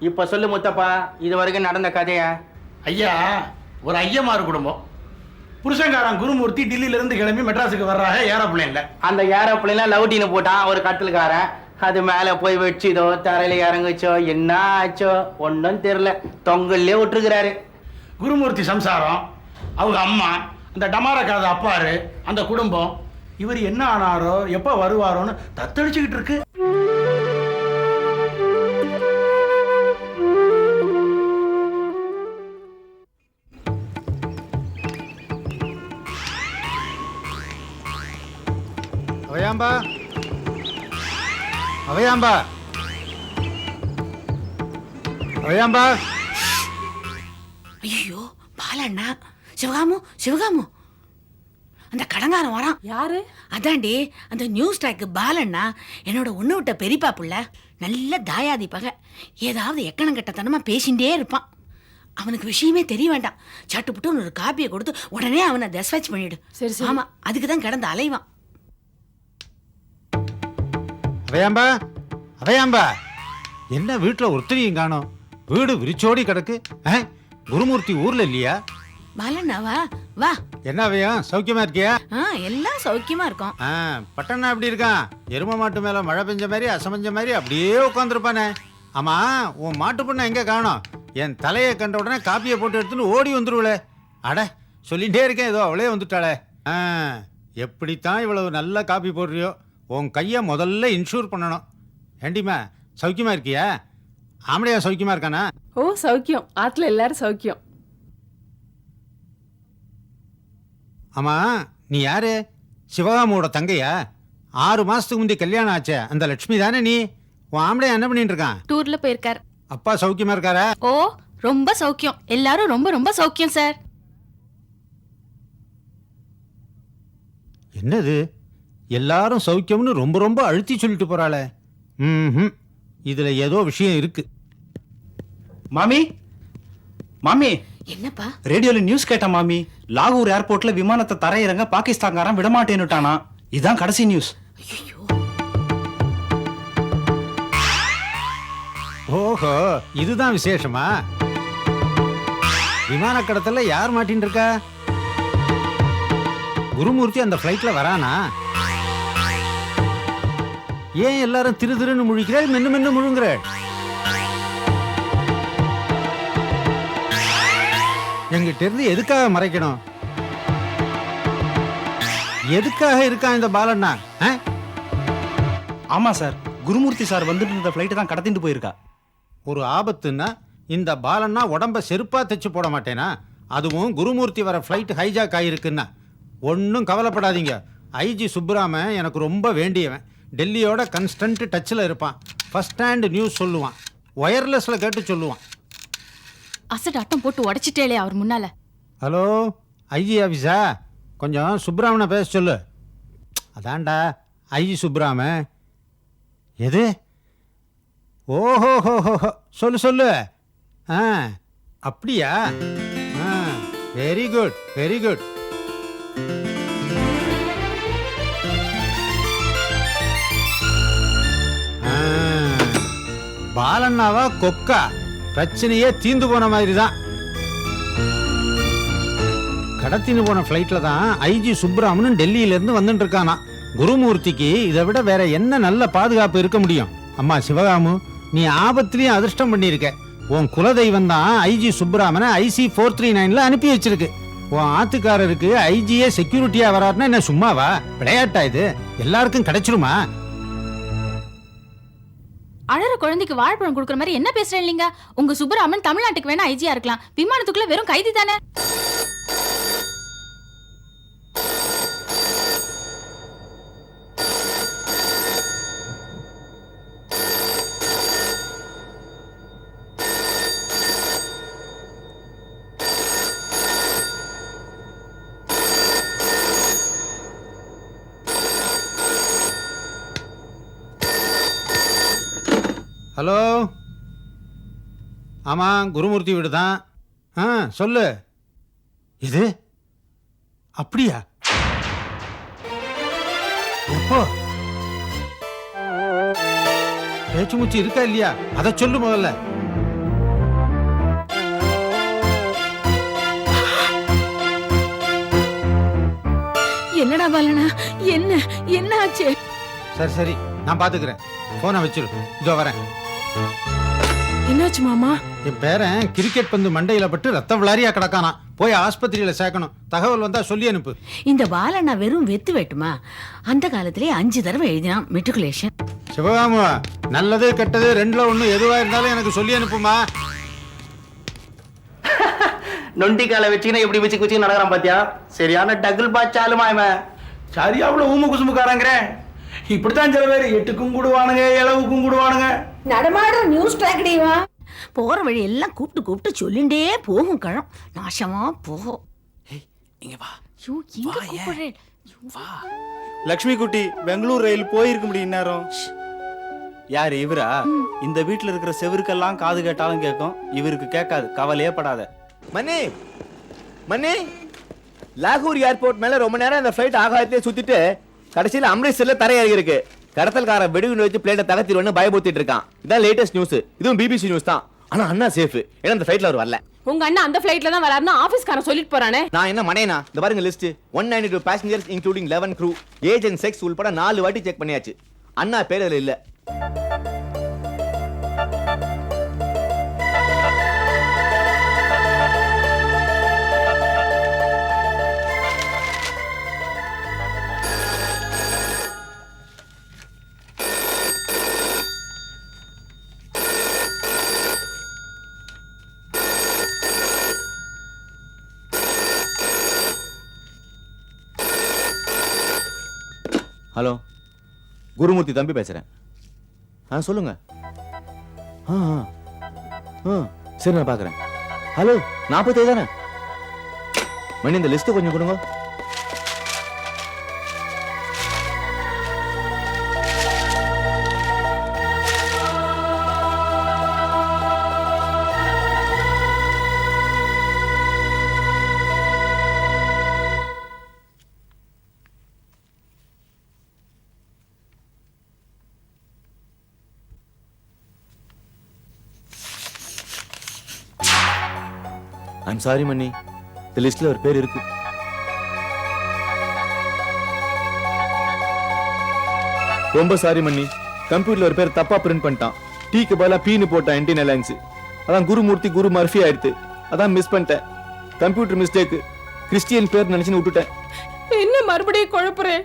இப்ப சொல்லு முத்தப்பா, இது வரைக்கும் நடந்த கதைய. ஐயா, ஒரு ஐயமார் குடும்பம். புருஷங்காரன் குருமூர்த்தி டில்லியில இருந்து கிளம்பி மெட்ராஸுக்கு வர்றாங்க ஏரோப்ளேன்ல. அந்த ஏரோப்ளேன்ல லவ்டின்னு போட்டான் ஒரு கட்டிலுக்காரன். அது மேல போய் வச்சுதோ தரையில இறங்குச்சோ என்ன ஆச்சோ ஒன்றும் தெரியல, தொங்கல்லே விட்டுருக்கிறாரு. குருமூர்த்தி சம்சாரம், அவங்க அம்மா, அந்த டமாரக்காத அப்பாரு, அந்த குடும்பம், இவர் என்ன ஆனாரோ எப்ப வருவாரோன்னு தத்தளிச்சுக்கிட்டு இருக்கு. அவையாம்பா, அவையாம்பா, அவையாம்பா. ஐயோ பாலண்ணா, சிவகாமு சிவகாமு, அந்த கடங்காரன் வரான். யாரு? அதாண்டி அந்த நியூஸ் ட்ராக்கு பாலண்ணா, என்னோட ஒண்ணு விட்ட பெரியப்பா புள்ள. நல்ல தாயாதி பகை, ஏதாவது எக்கணம் கட்டத்தனமா பேசிகிட்டே இருப்பான். அவனுக்கு விஷயமே தெரிய வேண்டாம், சட்டுப்புட்டு ஒரு காப்பியை கொடுத்து உடனே அவனை டெஸ்பேட்ச் பண்ணிடு. சரி சரி. ஆமா, அதுக்கு தான் கிடந்து அலைவான். அவையாம்பா, அவையாம்பா, என்ன வீட்டுல ஒருத்தரையும் காணோம்? வீடு விரிச்சோடி கிடக்கு. குருமூர்த்தி ஊர்ல இல்லையா? பாலண்ணா வா வா. என்ன அவையா, சௌக்கியமா இருக்கியா? எல்லாம் சௌக்கியமா இருக்கும். பட்டணம் எப்படி இருக்கான்? எரும மாட்டு மேல மழை பெஞ்ச மாதிரி அசமஞ்ச மாதிரி அப்படியே உட்காந்துருப்பானே. ஆமா, உன் மாட்டு பொண்ணை எங்க காணோம்? என் தலையை கண்ட உடனே காப்பியை போட்டு எடுத்துன்னு ஓடி வந்துருவளே. அட, சொல்லிட்டே இருக்கேன், ஏதோ அவளே வந்துட்டாளே. எப்படித்தான் இவ்வளவு நல்ல காப்பி போடுறியோ? உன் கையை முதல்ல இன்சூர் பண்ணணும். ஏண்டிமா, சௌக்கியமா இருக்கியா? ஆம்பளையா சௌக்கியமா இருக்கானா? ஓ சௌக்கியம், ஆத்துல எல்லாரும் சௌக்கியம். ஆமா, நீ யாரு? சிவகாமோட தங்கையா? 6 மாசத்துக்கு முந்தைய கல்யாணம் ஆச்சே அந்த லட்சுமி தானே நீ? உன் ஆம்பளையா என்ன பண்ணிட்டு இருக்கான்? டூர்ல போயிருக்கார். அப்பா சௌக்கியமா இருக்காரா? ஓ ரொம்ப சௌக்கியம், எல்லாரும் ரொம்ப ரொம்ப சௌக்கியம் சார். என்னது, எல்லாரும் சௌக்கியம்னு ரொம்ப ரொம்ப அழுத்தி சொல்லிட்டு போறாளே. இதுல ஏதோ விஷயம் இருக்கு. மாமி, மாமி, என்னப்பா? ரேடியோல நியூஸ் கேட்டேன் மாமி. லாகூர் ஏர்போர்ட்ல விமானத்தை தரையிறங்க பாகிஸ்தான்காரன் விடமாட்டேன்னுட்டானா. இதுதான் கடைசி நியூஸ். ஐயோ, ஓஹோ, இதுதான் விசேஷமா? விமான கடத்தல யார் மாட்டின்னு இருக்கா? குருமூர்த்தி அந்த பிளைட்ல வரானா? ஏன் எல்லாரும் திரு திருன்னு முழிக்கிறாள், மென்னு மென்னு முழுங்குறாள்? எங்கிட்ட இருந்து எதுக்காக மறைக்கணும்? எதுக்காக இருக்கான் இந்த பாலண்ணா? ஆமா சார், குருமூர்த்தி சார் வந்துட்டு இந்த பிளைட் தான் கடத்திட்டு போயிருக்கா. ஒரு ஆபத்துன்னா இந்த பாலண்ணா உடம்ப செருப்பா தைச்சு போட மாட்டேனா? அதுவும் குருமூர்த்தி வர ஃப்ளைட் ஹைஜாக் ஆகிருக்குன்னா. ஒன்றும் கவலைப்படாதீங்க. ஐஜி சுப்புராம எனக்கு ரொம்ப வேண்டியவன். டெல்லியோட கன்ஸ்டன்ட் டச்சில் இருப்பான். ஃபர்ஸ்ட் ஹேண்ட் நியூஸ் சொல்லுவான், ஒயர்லெஸ்ல கேட்டு சொல்லுவான். அசட் அட்டம் போட்டு உடைச்சிட்டேலே அவர் முன்னால. ஹலோ, ஐஜி ஆஃபீஸா? கொஞ்சம் சுப்ராமனை பேச சொல்லு. அதான்டா ஐஜி சுப்ராம. எது? ஓஹோஹோஹோ, சொல்லு சொல்லு. அப்படியா? Very good very good. பாலண்ணாவா கொக்கா? பிரச்சனையே தீந்து போன மாதிரி தான். கடத்தின்னு போன ஃப்ளைட்ல தான் ஐஜி சுப்ராமன் டெல்லியில இருந்து வந்துட்டு இருக்கானா. குருமூர்த்திக்கு இதை விட வேற என்ன நல்ல பாதுகாப்பு இருக்க முடியும்? அம்மா சிவகாமு, நீ ஆபத்திலையும் அதிர்ஷ்டம் பண்ணியிருக்க. உன் குலதெய்வம் தான் ஐஜி சுப்ராமனை IC 439ல அனுப்பி வச்சிருக்கு. உன் ஆத்துக்காரருக்கு ஐஜியே செக்யூரிட்டியா வராருன்னா என்ன சும்மாவா? விளையாட்டா இது? எல்லாருக்கும் கிடைச்சிருமா? அழற குழந்தைக்கு வாழைப்பழம் கொடுக்குற மாதிரி என்ன பேசுறேன் இல்லைங்க? உங்க சுப்பராமன் தமிழ்நாட்டுக்கு வேணா ஐஜியா இருக்கலாம், விமானத்துக்குள்ள வெறும் கைதி தானே. ஹலோ, ஆமாம் குருமூர்த்தி வீடு தான். சொல்லு. இது அப்படியா? எப்போ? பேச்சு மூச்சு இருக்கா இல்லையா? அதை சொல்லு முதல்ல. என்னடா பாலனா, என்ன என்ன ஆச்சு? சரி சரி, நான் பாத்துக்கிறேன். போனை வச்சிரு, இதோ வரேன். என்னாச்சு மாமா? என் பேரன் கிரிக்கெட் பந்து மண்டையில பட்டு ரத்த விளாரியா கிடக்கானா. போய் ஆஸ்பத்திரியில சேர்க்கணும். தகவல் வந்தா சொல்லி அனுப்பு. இந்த பாலனா வெறும் வெத்து வெட்டுமா? அந்த காலத்திலே 5 தடவை எழுதினான் மெட்ரிகுலேஷன். சிவகாமு, நல்லது கெட்டது ரெண்டுல ஒண்ணு எதுவா இருந்தாலும் எனக்கு சொல்லி அனுப்புமா. நொண்டி காலை வச்சுக்கினா எப்படி வச்சு நடக்கிறான் பாத்தியா? சரியான டகுல் பாச்சாலுமா இவன். சரியா அவ்வளோ ஊமு குசுமுக்காரங்கிறேன். இப்படித்தான் சில பேர் 8க்கும் கூடுவானுங்க, 7க்கும் கூடுவானுங்க. நடமாடுற நியூஸ் ட்ராக்டிவா போற வழி எல்லாம் கூப்பிட்டு சொல்லிண்டே போகும். கழம் நாசமா போகும். இங்க வா. ஐயோ, எங்க கூப்பிடுறேன்? லக்ஷ்மி குட்டி பெங்களூர் ரயில் போயிருக்க முடியும் நேரம். யாரு இவரா? இந்த வீட்டுல இருக்கிற செவருக்கெல்லாம் காது கேட்டாலும் கேட்கும், இவருக்கு கேட்காது. கவலையே படாத. மணி மணி, லாகூர் ஏர்போர்ட் மேல ரொம்ப நேரம் அந்த ஃபிளைட் ஆகாயத்திலே சுத்திட்டு கடைசியில் அம்ரித்சர்ல தரையிறங்கி இருக்கு. கடத்தல்காரன் வெடிகுண்டு வச்சு பிளேட்டை தகர்த்திடுவேன்னு பயமுறுத்திட்டு இருக்கான். இதான் லேட்டஸ்ட் நியூஸ். இதுவும் பிபிசி நியூஸ் தான். ஆனா அண்ணா சேஃப். ஏன்னா அந்த ஃபிளைட்ல அவர் வரல. உங்க அண்ணா அந்த ஃபிளைட்ல தான் வராருன்னு ஆபீஸ்காரன் சொல்லிட்டு போறானே. நான் என்ன மனையனா? இந்த பாருங்க list. 192 passengers including 11 crew, age and sex உள்பட 4 வாட்டி செக் பண்ணியாச்சு. அண்ணா பேர் அதுல இல்ல. ஹலோ, குருமூர்த்தி தம்பி பேசுறேன். சொல்லுங்க. சரி, நான் பாக்குறேன். ஹலோ, 47 தானே? மணி, இந்த லிஸ்ட் கொஞ்சம் கொடுங்க. ஐம் சாரி மணி, இந்த லிஸ்ட்ல ஒரு பேர் இருக்கு. ரொம்ப சாரி மணி, கம்ப்யூட்டர்ல ஒரு பேர் தப்பா பிரிண்ட் பண்ணிட்டான். டீக்கு பதிலா பீனு போட்டான். Indian airlines. அதான் குருமூர்த்தி குரு மர்ஃபி ஆயிடுத்து. அதான் மிஸ் பண்ணிட்டேன். Computer mistake. கிறிஸ்டியன் பேர் நினைச்சுன்னு விட்டுட்டேன். என்ன மறுபடியும் குழப்புறேன்?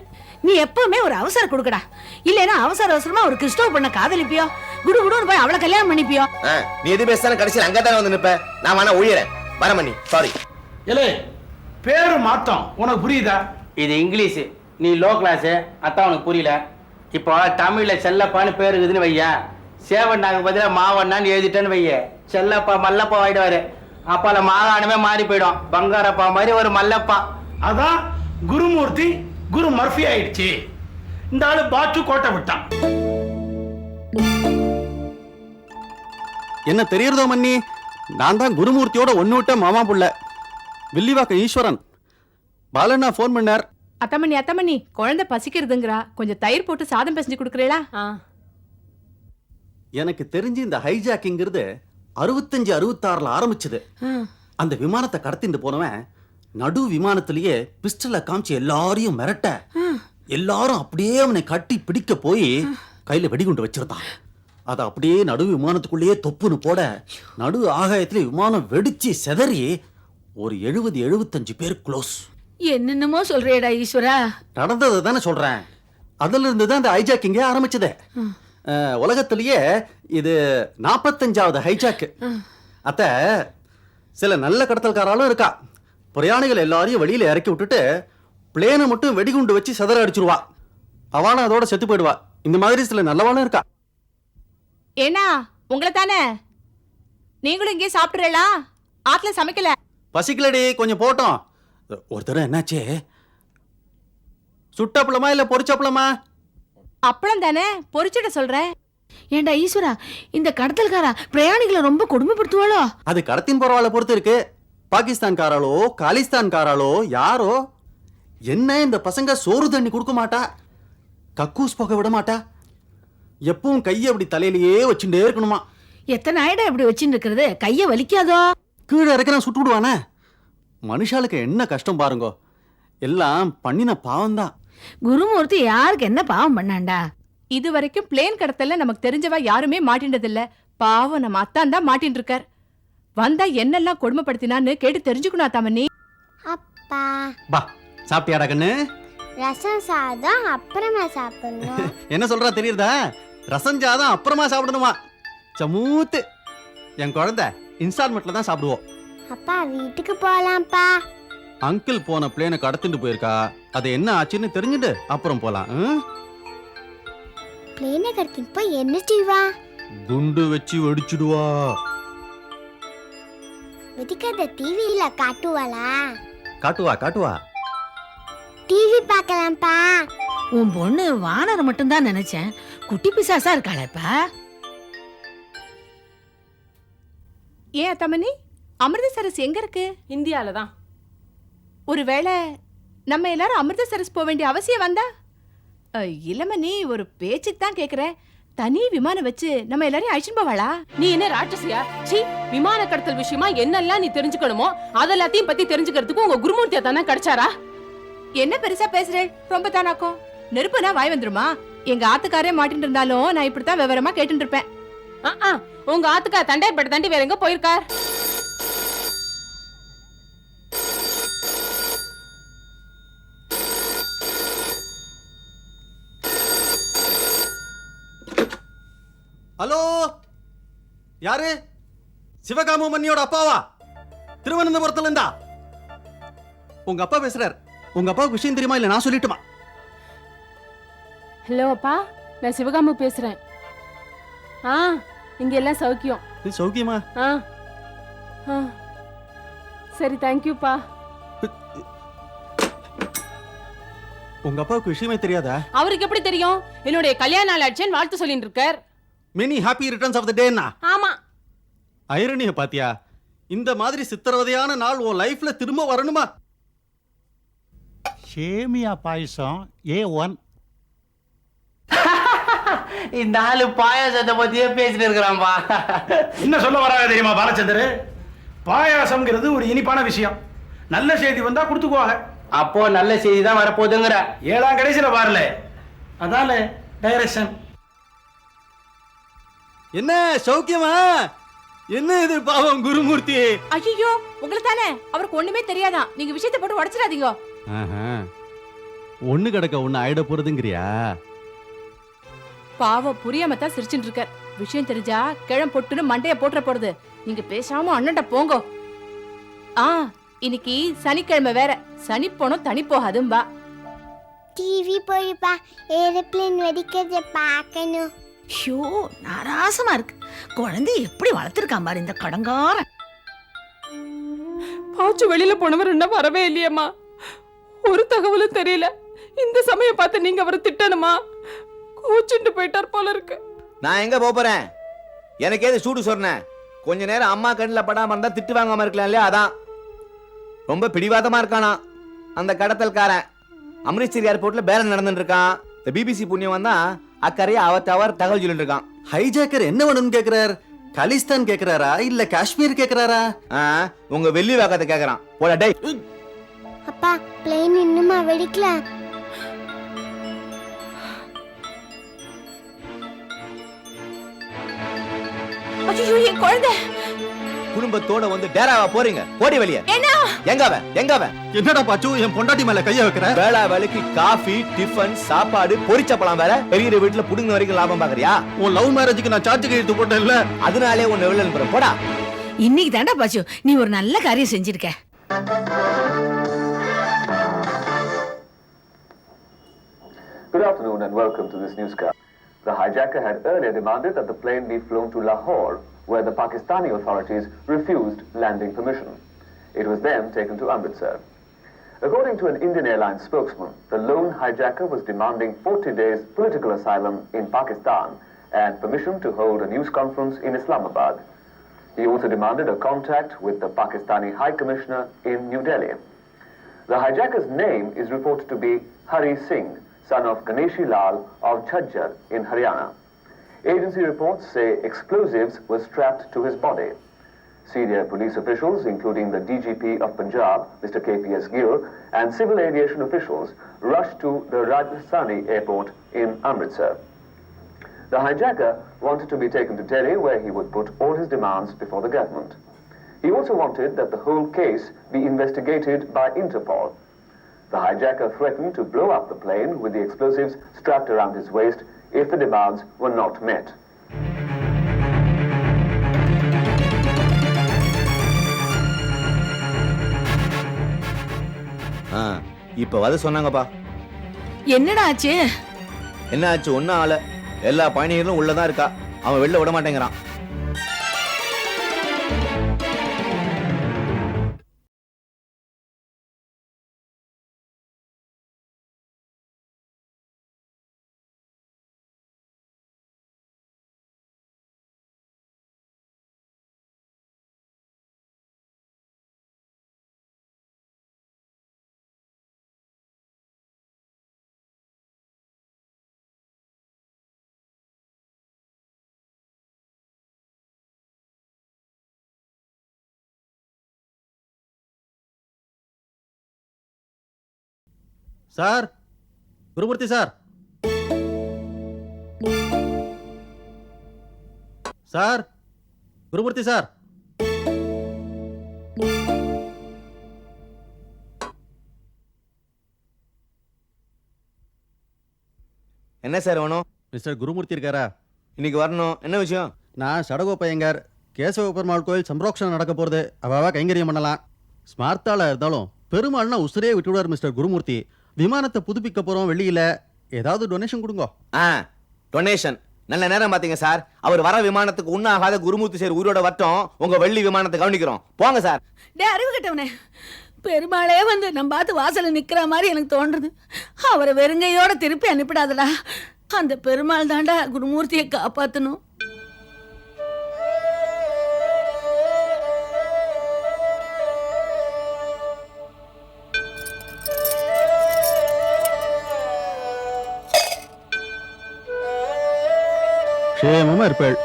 நீ எப்பவுமே ஒரு அவசரம் கொடுக்கடா. இல்லைன்னா அவசரமா ஒரு கிறிஸ்டோவ பண்ண காதலிப்பியோ, குடு குடுன்னு போய் அவளை கல்யாணம் பண்ணிப்பியோ. நீ எது பேசாலும் கடைசியில் அங்கதான் வந்து நிப்ப. நான் வேணா ஒழியறேன். வரமணி, சாரி. ஏலே, பேரு மாத்தம் உனக்கு புரியுதா? இது இங்கிலீஷ், நீ லோ கிளாஸ், அதான் உனக்கு புரியல. இப்போ தமிழ்ல செல்லப்பான்னு பேர் இருக்குதுன்னு வைய, சேவண்ணாக்கு பதிலாக மாவண்ணான்னு எழுதிட்டேன்னு வைய, செல்லப்பா மல்லப்பா ஆயிடுவாரு. அப்பால மாகாணமே மாறி போயிடும். பங்காரப்பா மாதிரி ஒரு மல்லப்பா. அதான் குருமூர்த்தி குரு மர்ஃபி ஆயிடுச்சு. இந்த ஆளு பாச்சு கோட்டை விட்டான். என்ன தெரியறதோ மன்னி, நான் தான் குருமூர்த்தியோட ஒண்ணு விட்ட மாமா புள்ள வில்லிவாக்க ஈஸ்வரன். பாலண்ணா போன் பண்ணார். அத்தமணி குழந்தை பசிக்கிறதுங்கிறா, கொஞ்சம் தயிர் போட்டு சாதம் பிசைஞ்சு கொடுக்குறீங்களா? எனக்கு தெரிஞ்சு இந்த ஹைஜாக்கிங்கிறது 65, 66ல ஆரம்பிச்சது. அந்த விமானத்தை கடத்திட்டு போனவன் நடு விமானத்திலேயே பிஸ்டலை காமிச்சு எல்லாரையும் மிரட்ட, எல்லாரும் அப்படியே அவனை கட்டி பிடிக்க போய் கையில வெடிகுண்டு வச்சிருந்தான். அதை அப்படியே நடு விமானத்துக்குள்ளேயே தொப்புன்னு போட, நடு ஆகாயத்துல விமானம் வெடிச்சு செதறி ஒரு 70-75 பேர் க்ளோஸ். என்னென்னமோ சொல்றியடா ஈஸ்வரா. நடந்ததை தானே சொல்றேன். அதுல இருந்து தான் இந்த ஹைஜாக்கிங்கே ஆரம்பிச்சது. உலகத்திலேயே இது 45வது ஹைஜாக். அத்த சில நல்ல கடத்தல்காராலும் இருக்கா. பிரயாணிகள் எல்லாரையும் வெளியில இறக்கி விட்டுட்டு பிளேனை மட்டும் வெடிகுண்டு வச்சு செதற அடிச்சிருவா. அவளும் அதோட செத்து போயிடுவா. இந்த மாதிரி சில நல்லவாளும் இருக்கா. ஏன்னா உங்களை தானே, நீங்களும் இங்கே சாப்பிடுறீங்களா? ஆத்துல சமைக்கல. பசிக்கலடி, கொஞ்சம் போட்டோம். ஒரு தடவை என்னாச்சு, சுட்டப்பளமா இல்ல பொரிச்சப்பளமா? அப்பளம் தானே, பொரிச்சிட சொல்றேன். ஏண்டா ஈஸ்வரா, இந்த கடத்தல்காரா பிரயாணிகளை ரொம்ப கொடுமைப்படுத்துவாளோ? அது கடத்தின் போறவாளை பொறுத்து இருக்கு. பாகிஸ்தான்காராளோ காலிஸ்தான்காராளோ யாரோ என்ன, இந்த பசங்க சோறு தண்ணி கொடுக்க மாட்டா, கக்கூஸ் போக விட மாட்டா, எப்பவும் கையை அப்படி தலையிலேயே வச்சுட்டே இருக்கணுமா. எத்தனை ஆயிடா இப்படி வச்சுட்டு இருக்கிறது? கைய வலிக்காதோ? கீழே இறக்குறான் சுட்டு விடுவானே. மனுஷாளுக்கு என்ன கஷ்டம் பாருங்கோ. எல்லாம் பண்ணின பாவம்தான். குருமூர்த்தி யாருக்கு என்ன பாவம் பண்ணாண்டா? இது வரைக்கும் பிளேன் கடத்தல நமக்கு தெரிஞ்சவா யாருமே மாட்டின்றது இல்ல. பாவம் நம்ம அத்தான் தான் மாட்டின்னு இருக்கார். வந்தா என்னெல்லாம் கொடுமைப்படுத்தினான்னு கேட்டு தெரிஞ்சுக்கணும் தமனி. அப்பா பா சாப்பிட்டியாடா கண்ணு? ரசம் சாதம் அப்புறமா சாப்பிடணும். என்ன சொல்றா தெரியுதா? ரசஞ்சாதான் அப்புறமா சாப்பிடணுமா? சமூத்து. என் குழந்தை இன்ஸ்டால்மெண்ட்ல தான் சாப்பிடுவோம். அப்பா வீட்டுக்கு போலாம்ப்பா. அங்கிள் போன பிளேனை கடத்திட்டு போயிருக்கா. அது என்ன ஆச்சுன்னு தெரிஞ்சுட்டு அப்புறம் போலாம். பிளேனை கடத்திட்டு போய் என்ன செய்வா? குண்டு வச்சு வெடிச்சுடுவா. வெடிக்கிறத டிவியில காட்டுவாளா? காட்டுவா காட்டுவா. டிவி பார்க்கலாம்ப்பா. உன் பொண்ணு வானரை மட்டும்தான் நினைச்சேன். குட்டி பிசாசா இருக்காளேப்பா. ஏன் தமனி, அமிர்தசரஸ் எங்க இருக்கு? இந்தியால தான். ஒருவேளை நம்ம எல்லாரும் அமிர்தசரஸ் போக வேண்டிய அவசியம் வந்தா? இல்லமணி, ஒரு பேச்சுக்கு தான் கேக்குறேன். தனி விமானம் வச்சு நம்ம எல்லாரையும் அழிச்சுட்டு போவாளா? நீ என்ன ராட்சசியா? சீ, விமான கடத்தல் விஷயமா என்னெல்லாம் நீ தெரிஞ்சுக்கணுமோ அதெல்லாத்தையும் பத்தி தெரிஞ்சுக்கிறதுக்கு உங்க குருமூர்த்தியா தானே கிடைச்சாரா? என்ன பெருசா பேசுறேன்? ரொம்ப தானாக்கும். நெருப்புனா வாய் வந்துருமா? எங்க ஆத்துக்காரே மாட்டின்னு இருந்தாலும் நான் இப்படித்தான் விவரமா கேட்டுட்டு இருப்பேன். உங்க ஆத்துக்கா தண்டைப்பட்டு தாண்டி வேற எங்க போயிருக்கார்? ஹலோ, யாரு? சிவகாமு மன்னியோட அப்பாவா? திருவனந்தபுரத்துல இருந்தா? உங்க அப்பா பேசுறார். உங்க அப்பாவுக்கு விஷயம் தெரியுமா இல்ல நான் சொல்லட்டுமா? ஹலோ அப்பா, நான் சிவகாமு பேசுறேன். இங்க எல்லாம் சௌக்கியம். இது சௌக்கியமா? சரி, தேங்க்யூப்பா. உங்க அப்பாவுக்கு விஷயமே தெரியாதா? அவருக்கு எப்படி தெரியும்? என்னுடைய கல்யாண நாள் ஆச்சுன்னு வாழ்த்து சொல்லிட்டு இருக்கார். Many happy returns of the டேன்னா? ஆமா. ஐரணிய பாத்தியா? இந்த மாதிரி சித்திரவதையான நாள் உன் லைஃப்ல திரும்ப வரணுமா? சேமியா பாயசம் A1. இந்த ஆளு பாயாசத்தை பத்தியே பேசிட்டு இருக்கிறான்பா. என்ன சொல்ல வராங்க தெரியுமா பாலச்சந்தர்? பாயாசம்ங்கிறது ஒரு இனிப்பான விஷயம். நல்ல செய்தி வந்தா கொடுத்துக்குவாங்க. அப்போ நல்ல செய்தி தான் வரப்போகுதுங்கிற. 7ஆம் கடைசியில வரல, அதால டைரக்ஷன். என்ன சௌக்கியமா? என்ன இது பாவம் குருமூர்த்தி? ஐயோ, உங்களை தானே. அவருக்கு ஒண்ணுமே தெரியாதான். நீங்க விஷயத்தை போட்டு உடைச்சிடாதீங்க. ஒண்ணு கிடக்க ஒண்ணு ஆயிட போறதுங்கிறியா? பாவம் புரியாம தான் சிரிச்சுட்டு இருக்கார். விஷயம் தெரிஞ்சா கிழம் பொட்டுன்னு மண்டைய போட்டுற போறது. நீங்க பேசாம அண்ணன்ட்ட போங்க. இன்னைக்கு சனிக்கிழமை வேற. சனி போனோம் தனி போகாதும்பா. டிவி போயிப்பா, ஏரோப்ளேன் வெடிக்கிறத பார்க்கணும். ஐயோ, நாராசமா இருக்கு. குழந்தை எப்படி வளர்த்திருக்கான் பாரு இந்த கடங்காரன். பாச்சு வெளியில போனவர் என்ன வரவே இல்லையம்மா. ஒரு தகவலும் தெரியல. இந்த சமயம் பார்த்து நீங்க அவரை திட்டணுமா? கூச்சுட்டு போயிட்டார் போல இருக்கு. நான் எங்க போறேன்? எனக்கு ஏது சூடு சொன்னேன். கொஞ்ச நேரம் அம்மா கண்ணில் படாம இருந்தா திட்டு வாங்காம இருக்கலாம் இல்லையா? அதான். ரொம்ப பிடிவாதமா இருக்கானா அந்த கடத்தல்காரன். அம்ரித்சர் ஏர்போர்ட்ல பேரம் நடந்துட்டு இருக்கான். இந்த பிபிசி புண்ணியம் வந்தா அக்கறையா அவர் தகவல் சொல்லிட்டு இருக்கான். ஹைஜாக்கர் என்ன வேணும்னு கேக்குறார்? கலிஸ்தான் கேக்குறாரா இல்ல காஷ்மீர் கேக்குறாரா? உங்க வெள்ளி வாக்கத்தை கேக்குறான். போடா டேய். அப்பா, பிளேன் இன்னுமா வெடிக்கல? ஐயோ, என் குழந்தை. குடும்பத்தோட வந்து டேராவா போறீங்க? போடி வெளியே. எங்க அவன்? என்னடா பாச்சு என் பொண்டாட்டி மேல கைய வைக்கிற? வேளா வேலைக்கு காஃபி, டிஃபன், சாப்பாடு, பொரிச்சப்பளம் வேற. பெரிய வீட்டுல புடுங்க வரைக்கும் லாபம் பாக்குறியா? உன் லவ் மேரேஜுக்கு நான் சார்ஜ் கையெழுத்து போட்டேன் இல்ல, அதனாலே உன்னை வெளில அனுப்புறேன். போடா. இன்னைக்கு தாண்டா பாச்சு நீ ஒரு நல்ல காரியம் செஞ்சிருக்க. Good afternoon and welcome to this newscast. The hijacker had earlier demanded that the plane be flown to Lahore, where the Pakistani authorities refused landing permission. It was then taken to Amritsar. According to an Indian Airlines spokesman, the lone hijacker was demanding 40 days political asylum in Pakistan and permission to hold a news conference in Islamabad. He also demanded a contact with the Pakistani High Commissioner in New Delhi. The hijacker's name is reported to be Hari Singh, son of Ganeshi Lal of Jhajjar in Haryana. Agency reports say explosives were strapped to his body. Senior police officials, including the DGP of Punjab, Mr. KPS Gill, and civil aviation officials rushed to the Rajasthani airport in Amritsar. The hijacker wanted to be taken to Delhi, where he would put all his demands before the government. He also wanted that the whole case be investigated by Interpol. The hijacker threatened to blow up the plane with the explosives strapped around his waist if the demands were not met. இப்ப வந்து சொன்னாங்கப்பா. என்னடா ஆச்சு? என்ன ஆச்சு? ஒன்னும் ஆள. எல்லா பயணிகளும் உள்ளதான் இருக்கா. அவன் வெளில விட மாட்டேங்கிறான். Sir, Gurumurthy sir. Sir, Gurumurthy sir. என்ன சார் வேணும்? மிஸ்டர் குருமூர்த்தி இருக்காரா? இன்னைக்கு வரணும். என்ன விஷயம்? நான் சடகோப்பையங்கார். கேசவ பெருமாள் கோயில் சம்ரோக்ஷணம் நடக்க போறது. அவாவா கைங்கரியம் பண்ணலாம். ஸ்மார்த்தால இருந்தாலும் பெருமாள்னா உசுரே விட்டுவிடுவார் மிஸ்டர் குருமூர்த்தி. விமானத்தை புதுப்பிக்க போறோம் வெளியில. ஏதாவது டொனேஷன் கொடுங்க. டொனேஷன் நல்ல நேரம் பாத்தீங்க சார். அவர் வர விமானத்துக்கு உண்ணாகாத குருமூர்த்தி சார் உயிரோட வட்டம் உங்க வெள்ளி விமானத்தை கவனிக்கிறோம். போங்க சார். அறிவு கட்டவனே, பெருமாளே வந்து நம்ம பார்த்து வாசல்ல நிக்கிற மாதிரி எனக்கு தோன்றுது. அவரை வெறுங்கையோட திருப்பி அனுப்பிடாதடா. அந்த பெருமாள் தாண்டா குருமூர்த்தியை காப்பாத்தணும். க்ஷேமமா இருப்பாள்.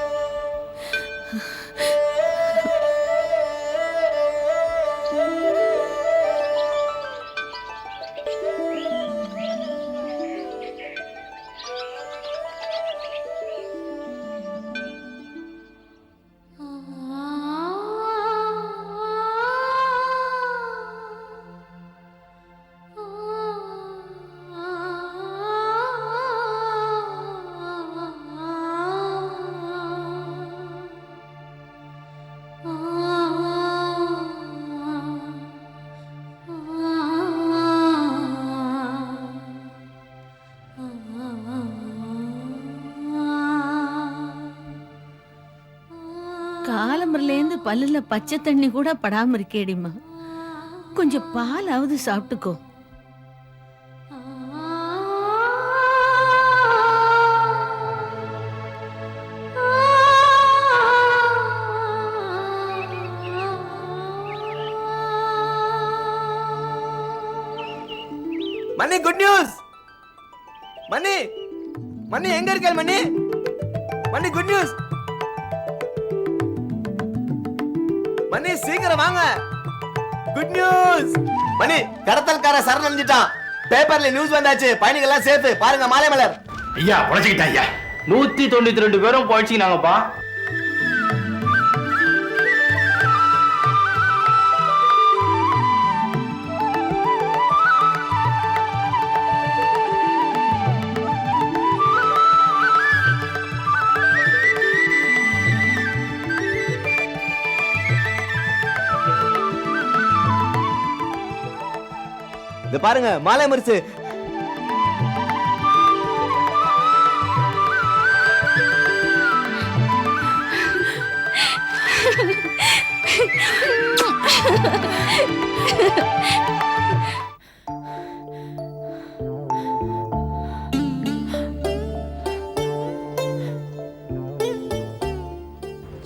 காலம்பரிலேருந்து பல்லுல பச்சை தண்ணி கூட படாம இருக்கேடிமா. கொஞ்சம் பாலாவது சாப்பிட்டுக்கோ. மணி, குட் நியூஸ். மணி, மணி எங்க இருக்க? மணி, மணி குட் நியூஸ். மணி சீக்கிரம் வாங்க. Good news. மணி, கடத்தல்கார சரணடைஞ்சிட்டான். பேப்பர்ல நியூஸ் வந்தாச்சு. பயணிகள் எல்லாம் சேஃப். பாருங்க மாலைமலர். ஐயா பொழைச்சிக்கிட்டா ஐயா. 192 பேரும் பொழைச்சிக்கினாங்கப்பா. இது பாருங்க மாலை மரிச்சு.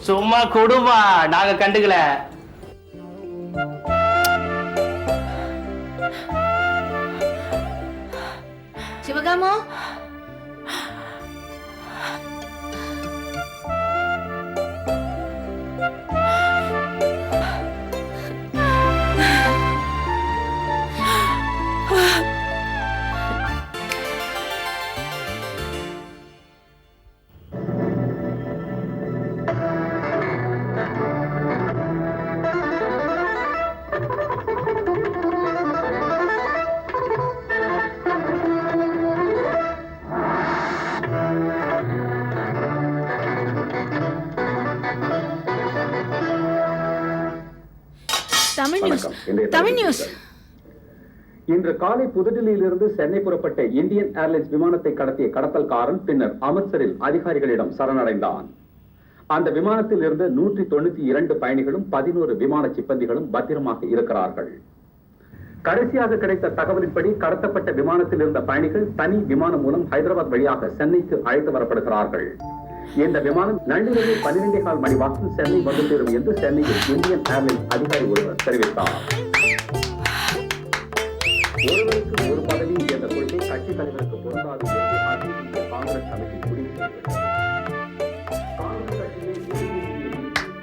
சும்மா கொடுமா, நாங்க கண்டுக்கல. சிவகாமோ, நியூஸ் தமிழ் நியூஸ். இன்று காலை புதுடில்லியிலிருந்து சென்னை புறப்பட்ட இந்தியன் ஏர்லைன்ஸ் விமானத்தை கடத்திய கடத்தல்காரன் பின்னர் அமிர்தசரில் அதிகாரிகளிடம் சரணடைந்தான். அந்த விமானத்தில் இருந்து 192 பயணிகளும் 11 விமான சிப்பந்திகளும் பத்திரமாக இருக்கிறார்கள். கடைசியாக கிடைத்த தகவலின்படி கடத்தப்பட்ட விமானத்தில் இருந்த பயணிகள் தனி விமானம் மூலம் ஹைதராபாத் வழியாக சென்னைக்கு அழைத்து வரப்படுகிறார்கள். இந்த விமானம் நள்ளிரவு 12:15 மணி வாக்கில் சென்னை வந்து சேரும் என்று சென்னையில் இந்தியன் ஏர்லைன்ஸ் அதிகாரி ஒருவர் தெரிவித்தார். ஒருவருக்கு ஒரு பதவி என்ற கொள்கை கட்சித் தலைவருக்கு பொருந்தாது என்று அகில இந்திய காங்கிரஸ் கமிட்டி முடிவு செய்தது. காங்கிரஸ் கட்சியின்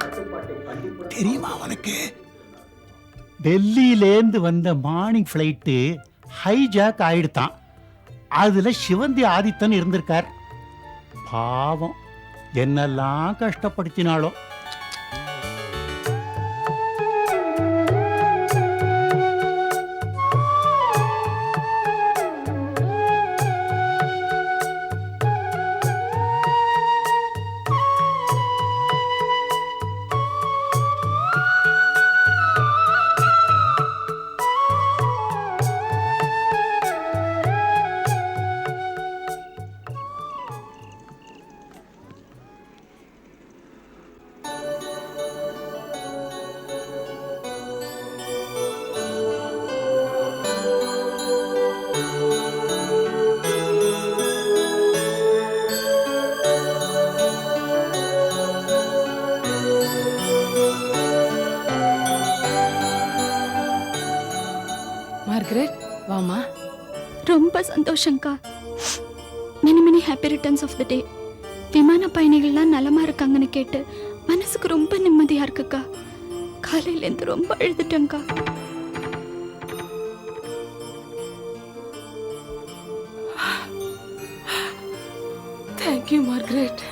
கட்டுப்பாட்டை கண்டிப்பாக தெரியுமா அவனுக்கு டெல்லியிலேருந்து வந்த மார்னிங் ஃப்ளைட்டு ஹைஜாக் ஆயிடுத்தான். அதுல சிவந்தி ஆதித்தன் இருந்திருக்கார். பாவம் என்னெல்லாம் கஷ்டப்படுத்தினாலோ. மார்கரெட் வாமா. ரொம்ப சந்தோஷங்கா. Many many happy returns of the day. விமான பயணிகள்லாம் நலமா இருக்காங்கன்னு கேட்டு மனசுக்கு ரொம்ப நிம்மதியா இருக்குக்கா. காலையிலேருந்து ரொம்ப அழுதுட்டேங்க்கா. Thank you Margaret.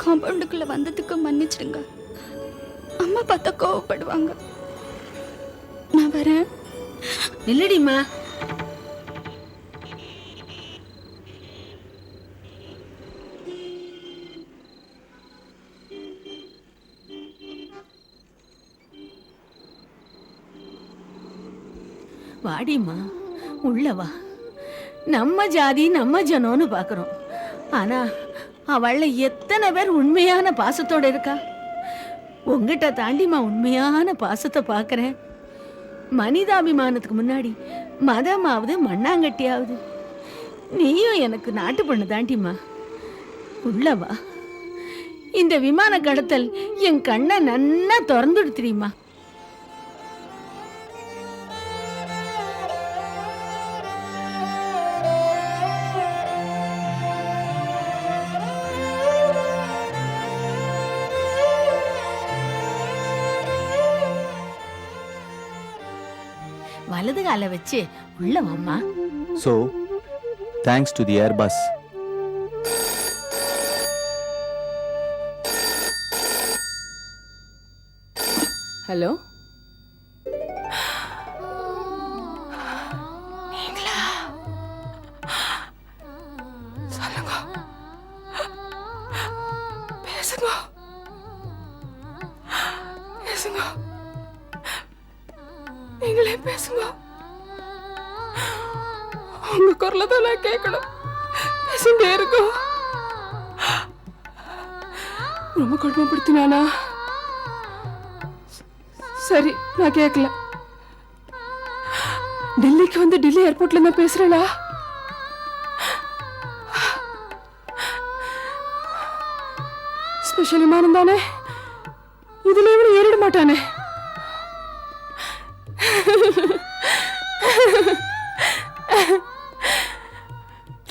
காம்பவுண்டுக்குள்ள வந்ததுக்கு மன்னிச்சிடுங்க. அம்மா பார்த்தா கோவப்படுவாங்க. நான் வரேன். இல்லடிம்மா, வாடிம்மா, உள்ள வா. நம்ம ஜாதி நம்ம ஜனம்னு பாக்குறோம். ஆனா அவள எத்தனை பேர் உண்மையான பாசத்தோட இருக்கா. உங்ககிட்ட தாண்டிமா உண்மையான பாசத்தை பாக்குறேன். மனிதாபிமானத்துக்கு முன்னாடி மதமாவது மண்ணாங்கட்டியாவது. நீயும் எனக்கு நாட்டு பொண்ணு தாண்டிமா. உள்ளவா. இந்த விமான கடத்தல் என் கண்ணை நன்னா திறந்துடு தெரியுமா. வலது கால வச்சு உள்ள வாம்மா. So, thanks to the Airbus. Hello. நீங்களா? சொல்லுங்க. பேசுங்க. பேசுங்க. நீங்களே பேசுங்க. உங்க குரலை தான் நான் கேட்கணும். பேசிட்டே இருக்கும். ரொம்ப கொடுமைப்படுத்தினானா? சரி, நான் கேட்கல. டெல்லிக்கு வந்து டெல்லி ஏர்போர்ட்ல இருந்து பேசுறேனா? ஸ்பெஷல் விமானம் தானே, இதுல இவனு ஏறிட மாட்டானே.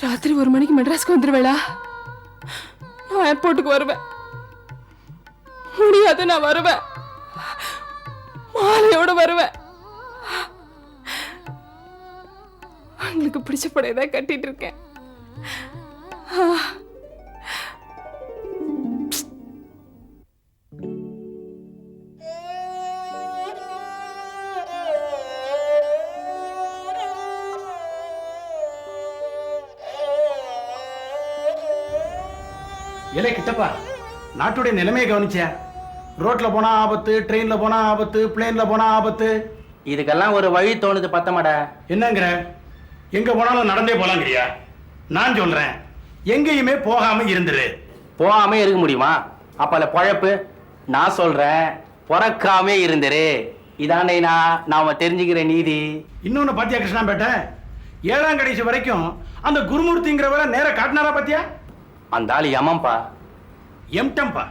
ராத்திரி 1 மணிக்கு மெட்ராஸ்க்கு வந்துருவேளா? நான் ஏர்போர்ட்டுக்கு வருவேன். முடியாது, நான் வருவேன். மாலையோட வருவேன். உங்களுக்கு பிடிச்ச படையதான் கட்டிட்டு இருக்கேன். இலை கிட்டப்பா, நாட்டுடைய நிலைமையை கவனிச்ச. ரோட்ல போனா ஆபத்து, ட்ரெயின்ல போனா ஆபத்து, பிளேன்ல போனா ஆபத்து. இதுக்கெல்லாம் ஒரு வழி தோணுது பத்தமாடா. என்னங்கிற? எங்க போனாலும் நடந்தே போலாங்கிறியா? நான் சொல்றேன், எங்கேயுமே போகாம இருந்துரு. போகாம இருக்க முடியுமா? அப்பல பொழப்பு. நான் சொல்றேன், பிறக்காமே இருந்துரு. இதானே நாம தெரிஞ்சுக்கிற நீதி. இன்னொன்னு பாத்தியா கிருஷ்ணாம்பேட்டை, 7ஆம் கடைசி வரைக்கும் அந்த குருமூர்த்திங்கிறவரை நேர காட்டினாரா பாத்தியா? அந்த ஆள் யமம்பா. எம்டம்பா.